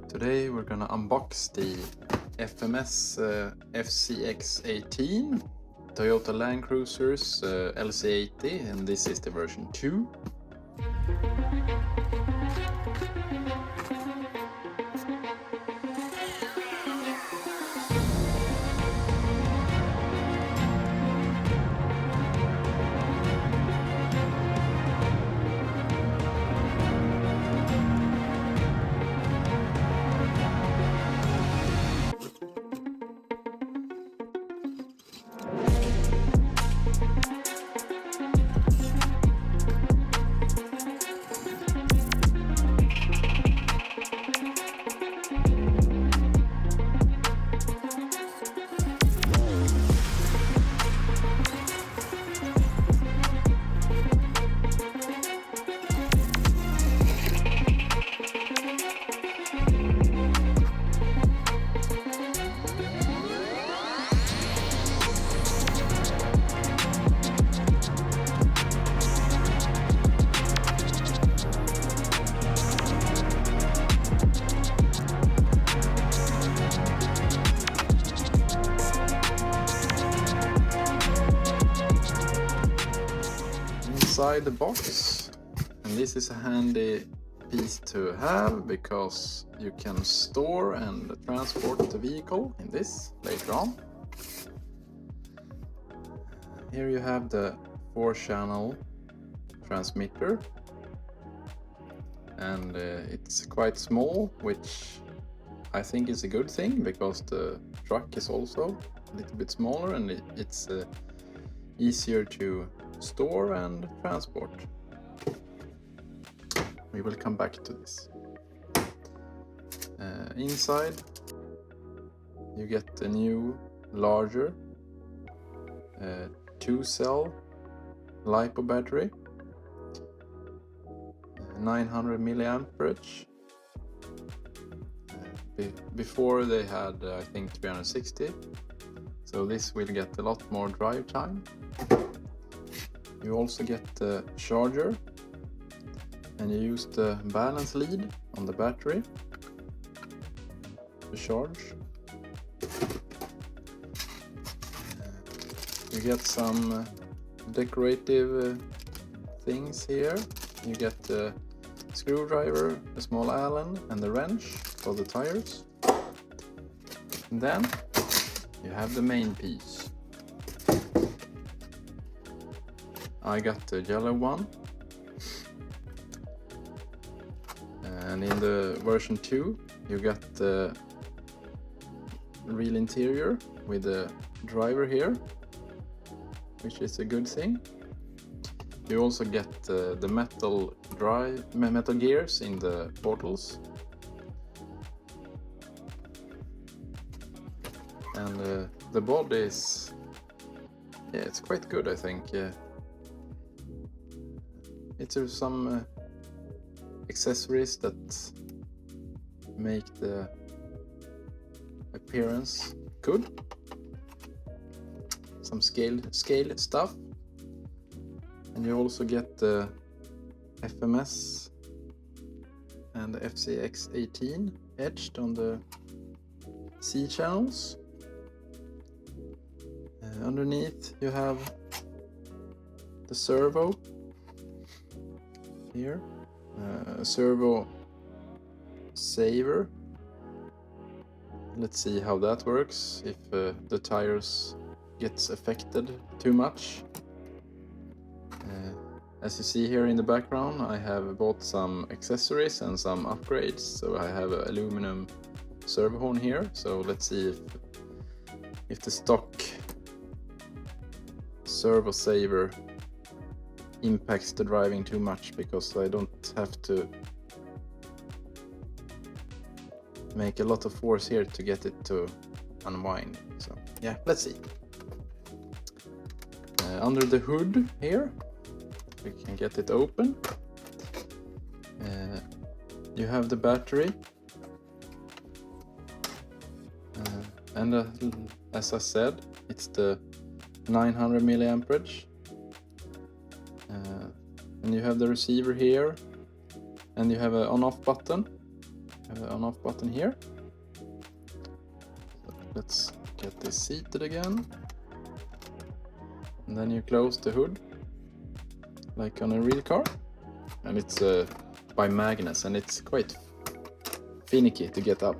Today we're gonna unbox the FMS FCX18 Toyota Land Cruisers LC80, and this is the version 2. Inside the box, and this is a handy piece to have because you can store and transport the vehicle in this later on. Here you have the 4-channel transmitter, and it's quite small, which I think is a good thing because the truck is also a little bit smaller and it's easier to store and transport. We will come back to this. Inside you get a new larger 2-cell LiPo battery, 900 milliamperage. Before they had I think 360, so this will get a lot more drive time. You also get the charger, and you use the balance lead on the battery to charge. You get some decorative things here. You get the screwdriver, a small Allen, and the wrench for the tires. And then you have the main piece. I got the yellow one, and in the version 2 you got the real interior with the driver here, which is a good thing. You also get the metal gears in the portals, and the body is, yeah, it's quite good, I think. It's some accessories that make the appearance good. Some scale stuff, and you also get the FMS and the FCX18 etched on the C channels. Underneath you have the servo here, a servo saver. Let's see how that works if the tires gets affected too much. As you see here in the background, I have bought some accessories and some upgrades. So I have an aluminum servo horn here, so let's see if the stock servo saver impacts the driving too much, because I don't have to make a lot of force here to get it to unwind. So yeah, let's see. Under the hood here, we can get it open. You have the battery, and as I said, it's the 900 milliamperage. And you have the receiver here, and you have an on-off button. on-off button here. So let's get this seated again. And then you close the hood, like on a real car. And it's by magnets, and it's quite finicky to get up.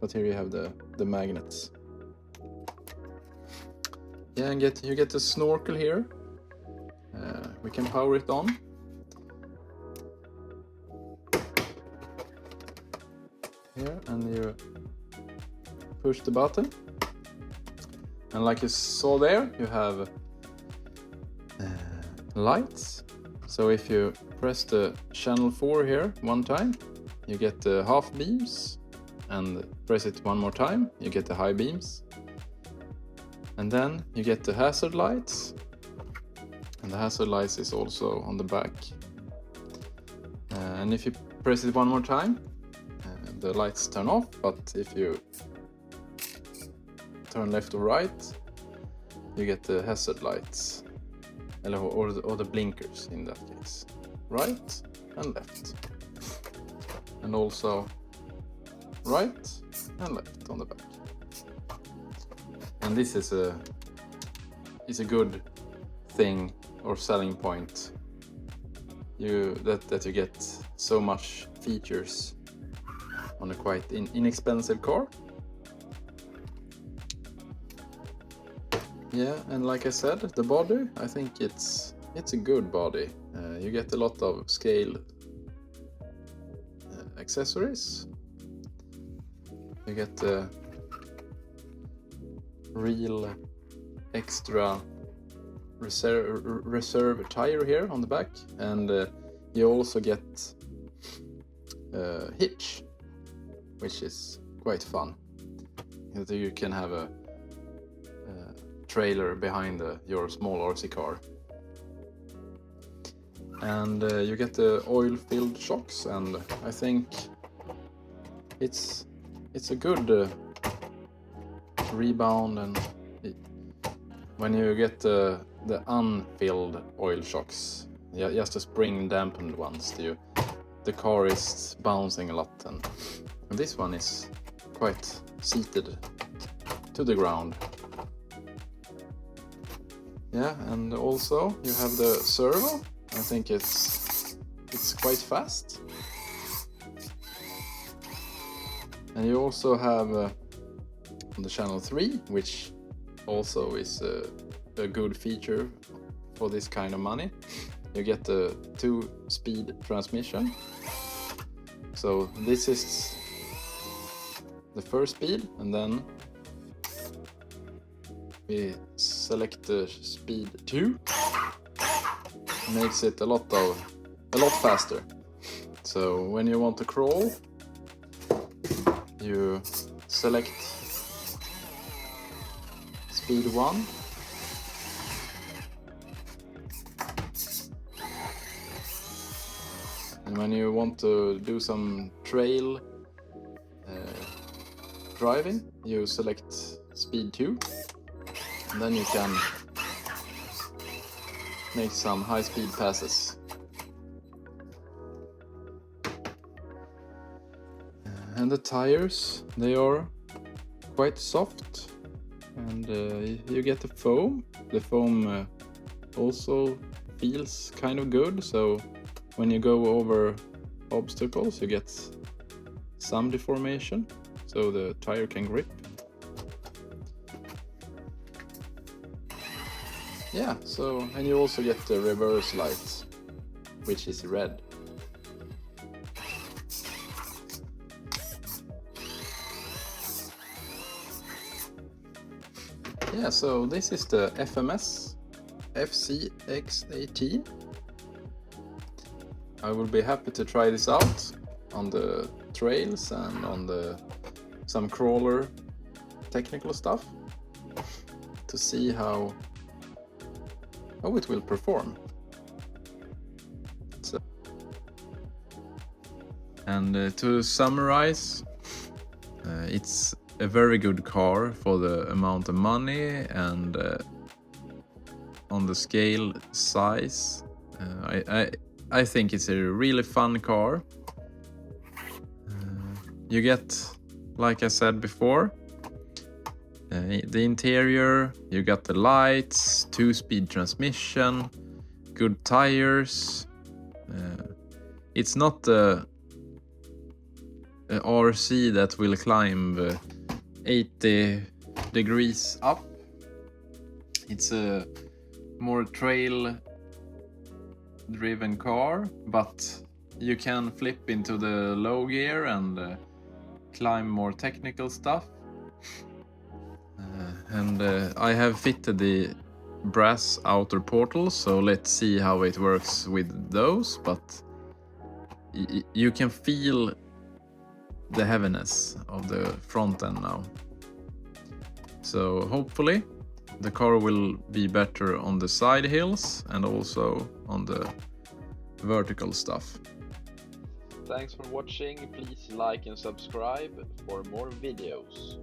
But here you have the magnets. Yeah, and you get the snorkel here. We can power it on. Here, and you push the button. And like you saw there, you have lights. So if you press the channel 4 here one time, you get the half beams, and press it one more time, you get the high beams. And then you get the hazard lights, and the hazard lights is also on the back. And if you press it one more time, the lights turn off, but if you turn left or right, you get the hazard lights, or the blinkers in that case, right and left, and also right and left on the back. And this is a good thing or selling point, that you get so much features on a quite inexpensive car. Yeah, and like I said, the body, I think it's a good body. You get a lot of scale accessories. You get the real extra reserve tire here on the back, and you also get a hitch, which is quite fun. You can have a trailer behind your small RC car. And you get the oil-filled shocks, and I think it's a good rebound. And when you get the unfilled oil shocks, just the spring dampened ones, the car is bouncing a lot, and this one is quite seated to the ground. Yeah, and also you have the servo. I think it's quite fast. And you also have on the channel 3, which also is a good feature for this kind of money. You get the 2-speed transmission. So this is the first speed, and then we select the speed 2. Makes it a lot faster. So when you want to crawl, you select speed 1. And when you want to do some trail driving, you select speed 2. And then you can make some high-speed passes. And the tires, they are quite soft, and you get the foam. The foam also feels kind of good, so when you go over obstacles you get some deformation, so the tire can grip. Yeah, so, and you also get the reverse light, which is red. Yeah, so this is the FMS FCX18. I will be happy to try this out on the trails and on some crawler technical stuff to see how it will perform. So, and to summarize, it's a very good car for the amount of money, and on the scale size, I think it's a really fun car. you get, like I said before, the interior, you got the lights, 2-speed transmission, good tires. It's not a RC that will climb 80 degrees up. It's a more trail driven car, but you can flip into the low gear and climb more technical stuff. I have fitted the brass outer portals, so let's see how it works with those, but you can feel the heaviness of the front end now. So hopefully the car will be better on the side hills and also on the vertical stuff. Thanks for watching. Please like and subscribe for more videos.